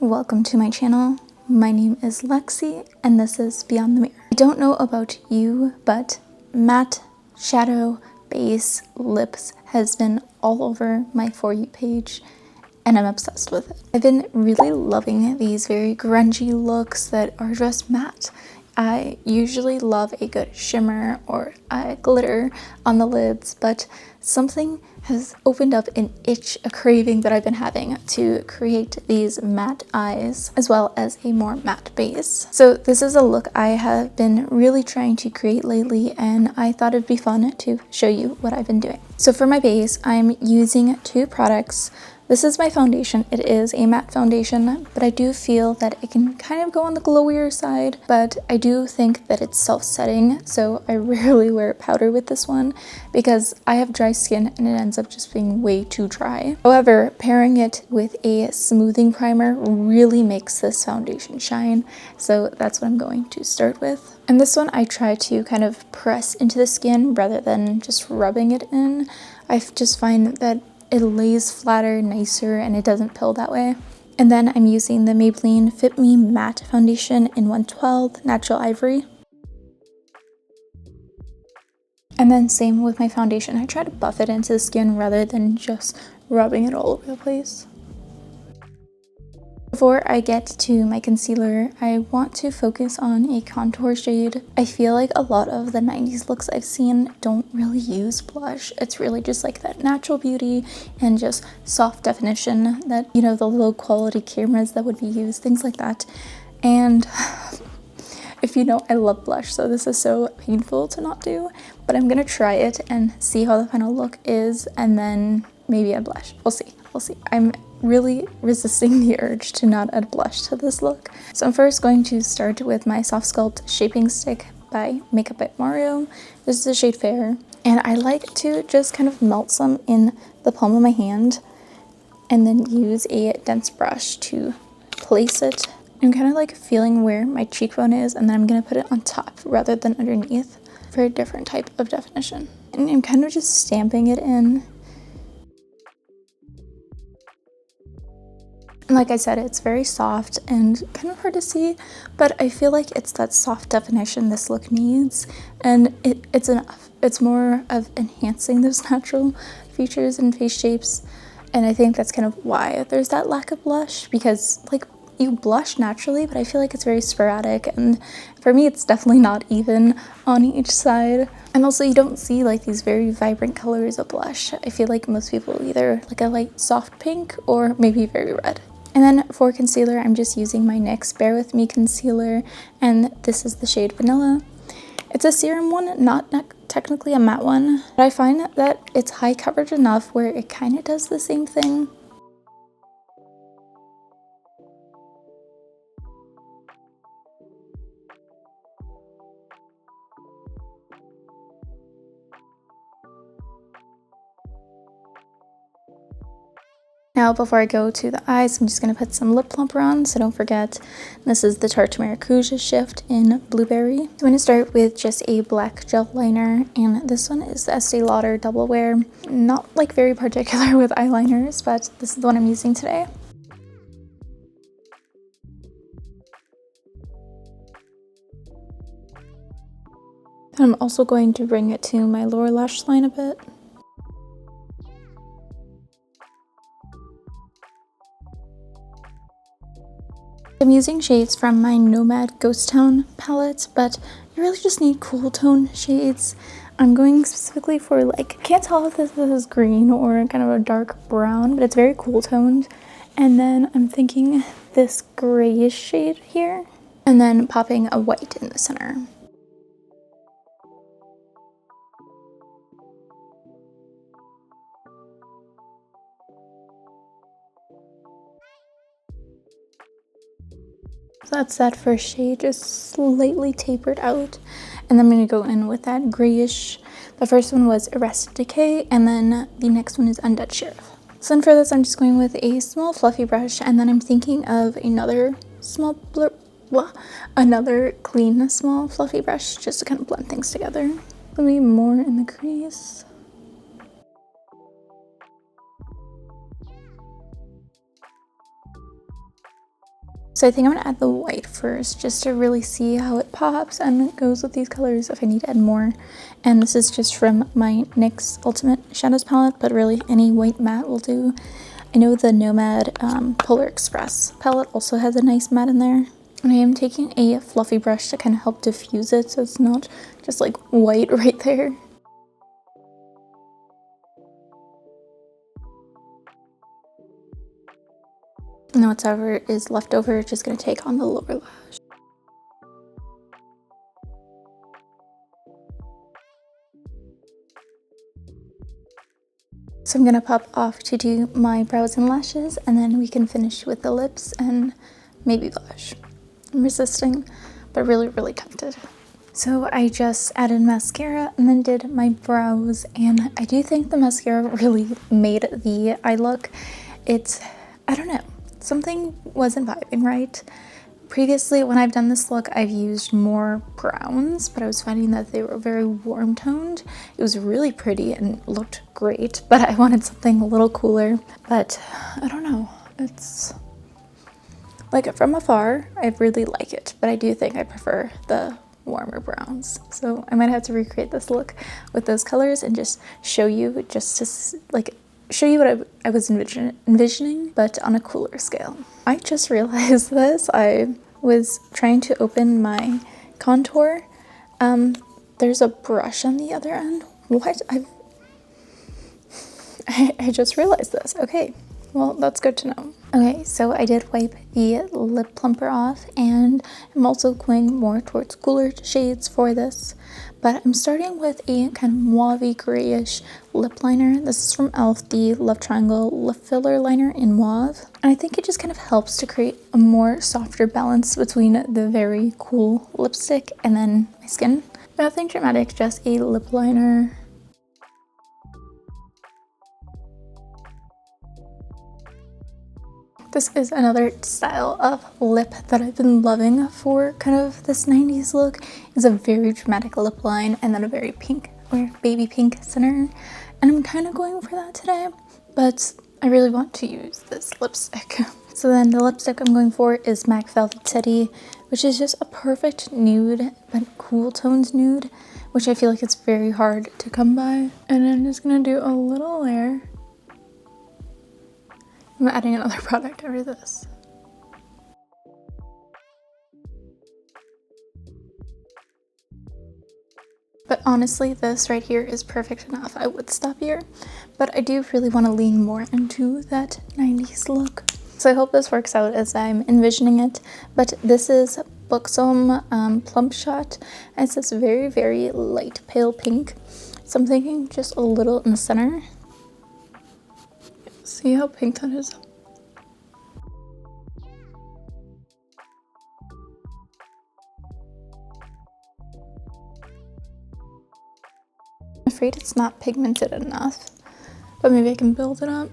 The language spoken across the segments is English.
welcome to my channel. My name is Lexi and this is Beyond the Mirror. I don't know about you, but matte, shadow, base, lips has been all over my For You page and I'm obsessed with it. I've been really loving these very grungy looks that are just matte. I usually love a good shimmer or a glitter on the lids, but something has opened up an itch, a craving that I've been having to create these matte eyes as well as a more matte base. So this is a look I have been really trying to create lately and I thought it'd be fun to show you what I've been doing. So for my base, I'm using two products. This is my foundation. It is a matte foundation, but I do feel that it can kind of go on the glowier side, but I do think that it's self-setting, so I rarely wear powder with this one because I have dry skin and it ends up just being way too dry. However, pairing it with a smoothing primer really makes this foundation shine, so that's what I'm going to start with. And this one I try to kind of press into the skin rather than just rubbing it in. I just find that it lays flatter, nicer, and it doesn't pill that way. And then I'm using the Maybelline Fit Me Matte Foundation in 112 Natural Ivory. And then same with my foundation. I try to buff it into the skin rather than just rubbing it all over the place. Before I get to my concealer, I want to focus on a contour shade. I feel like a lot of the 90s looks I've seen don't really use blush. It's really just like that natural beauty and just soft definition that, you know, the low quality cameras that would be used, things like that. And if you know, I love blush, so this is so painful to not do, but I'm gonna try it and see how the final look is, and then maybe add blush. We'll see. I'm really resisting the urge to not add blush to this look. So I'm first going to start with my Softsculpt Shaping Stick by Makeup by Mario. This is the shade Fair, and I like to just kind of melt some in the palm of my hand and then use a dense brush to place it. I'm kind of like feeling where my cheekbone is, and then I'm gonna put it on top rather than underneath for a different type of definition. And I'm kind of just stamping it in. Like I said, it's very soft and kind of hard to see, but I feel like it's that soft definition this look needs, and it's enough. It's more of enhancing those natural features and face shapes, and I think that's kind of why there's that lack of blush, because like you blush naturally, but I feel like it's very sporadic, and for me it's definitely not even on each side. And also you don't see like these very vibrant colors of blush. I feel like most people either like a light soft pink or maybe very red. And then for concealer, I'm just using my NYX Bare With Me concealer, and this is the shade Vanilla. It's a serum one, not technically a matte one, but I find that it's high coverage enough where it kind of does the same thing. Now before I go to the eyes, I'm just going to put some lip plumper on, so don't forget, this is the Tarte Maracuja Shift in Blueberry. I'm going to start with just a black gel liner, and this one is the Estee Lauder Double Wear. Not like very particular with eyeliners, but this is the one I'm using today. I'm also going to bring it to my lower lash line a bit. I'm using shades from my Nomad Ghosttown palette, but you really just need cool tone shades. I'm going specifically for like, I can't tell if this is green or kind of a dark brown, but it's very cool toned. And then I'm thinking this grayish shade here, and then popping a white in the center. So that's that first shade, just slightly tapered out. And then I'm going to go in with that grayish. The first one was Arrested Decay, and then the next one is Undead Sheriff. So then for this, I'm just going with a small fluffy brush, and then I'm thinking of another another clean small fluffy brush just to kind of blend things together. Maybe more in the crease. So I think I'm gonna add the white first just to really see how it pops and it goes with these colors if I need to add more. And this is just from my NYX Ultimate Shadows palette, but really any white matte will do. I know the Nomad Polar Express palette also has a nice matte in there. And I am taking a fluffy brush to kind of help diffuse it so it's not just like white right there. And whatever is left over, just gonna take on the lower lash. So I'm gonna pop off to do my brows and lashes, and then we can finish with the lips and maybe blush. I'm resisting, but really, really tempted. So I just added mascara and then did my brows, and I do think the mascara really made the eye look. I don't know, something wasn't vibing right. Previously, when I've done this look, I've used more browns, but I was finding that they were very warm toned. It was really pretty and looked great, but I wanted something a little cooler. But I don't know, it's like from afar, I really like it, but I do think I prefer the warmer browns. So I might have to recreate this look with those colors and just show you, just to like show you what I was envisioning, but on a cooler scale. I just realized this. I was trying to open my contour. There's a brush on the other end. What? I just realized this. Okay, well, that's good to know. Okay, so I did wipe the lip plumper off, and I'm also going more towards cooler shades for this. But I'm starting with a kind of mauve grayish lip liner. This is from e.l.f. the Love Triangle Lip Filler Liner in mauve. And I think it just kind of helps to create a more softer balance between the very cool lipstick and then my skin. Nothing dramatic, just a lip liner. This is another style of lip that I've been loving for kind of this 90s look. It's a very dramatic lip line and then a very pink or baby pink center. And I'm kind of going for that today, but I really want to use this lipstick. So then the lipstick I'm going for is MAC Velvet Teddy, which is just a perfect nude, but cool toned nude, which I feel like it's very hard to come by. And I'm just gonna do a little layer. I'm adding another product over this. But honestly, this right here is perfect enough. I would stop here, but I do really want to lean more into that 90s look. So I hope this works out as I'm envisioning it. But this is Buxom Plump Shot, and it says very, very light pale pink. So I'm thinking just a little in the center. See how pink that is? I'm afraid it's not pigmented enough, but maybe I can build it up.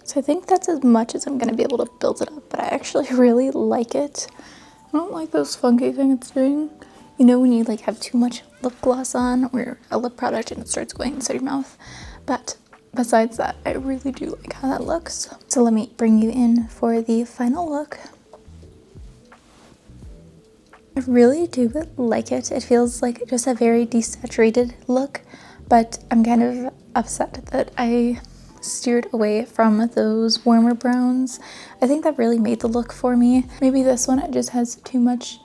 So I think that's as much as I'm going to be able to build it up, but I actually really like it. I don't like those funky thing it's doing. You know when you like have too much lip gloss on or a lip product and it starts going inside your mouth? But besides that, I really do like how that looks. So let me bring you in for the final look. I really do like it. It feels like just a very desaturated look, but I'm kind of upset that I steered away from those warmer browns. I think that really made the look for me. Maybe this one, it just has too much,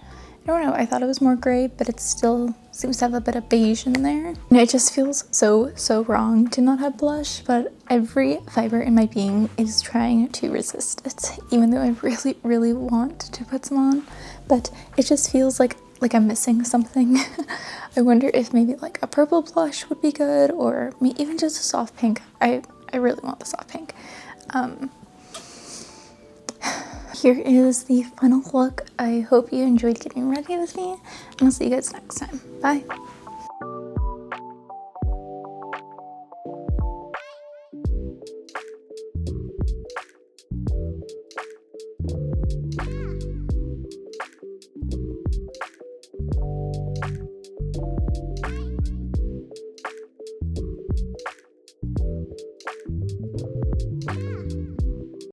I don't know, I thought it was more gray, but it still seems to have a bit of beige in there. And it just feels so wrong to not have blush, but every fiber in my being is trying to resist it, even though I really want to put some on. But it just feels like I'm missing something. I wonder if maybe like a purple blush would be good, or even just a soft pink. I really want the soft pink. Here is the final look. I hope you enjoyed getting ready with me, and I'll see you guys next time. Bye.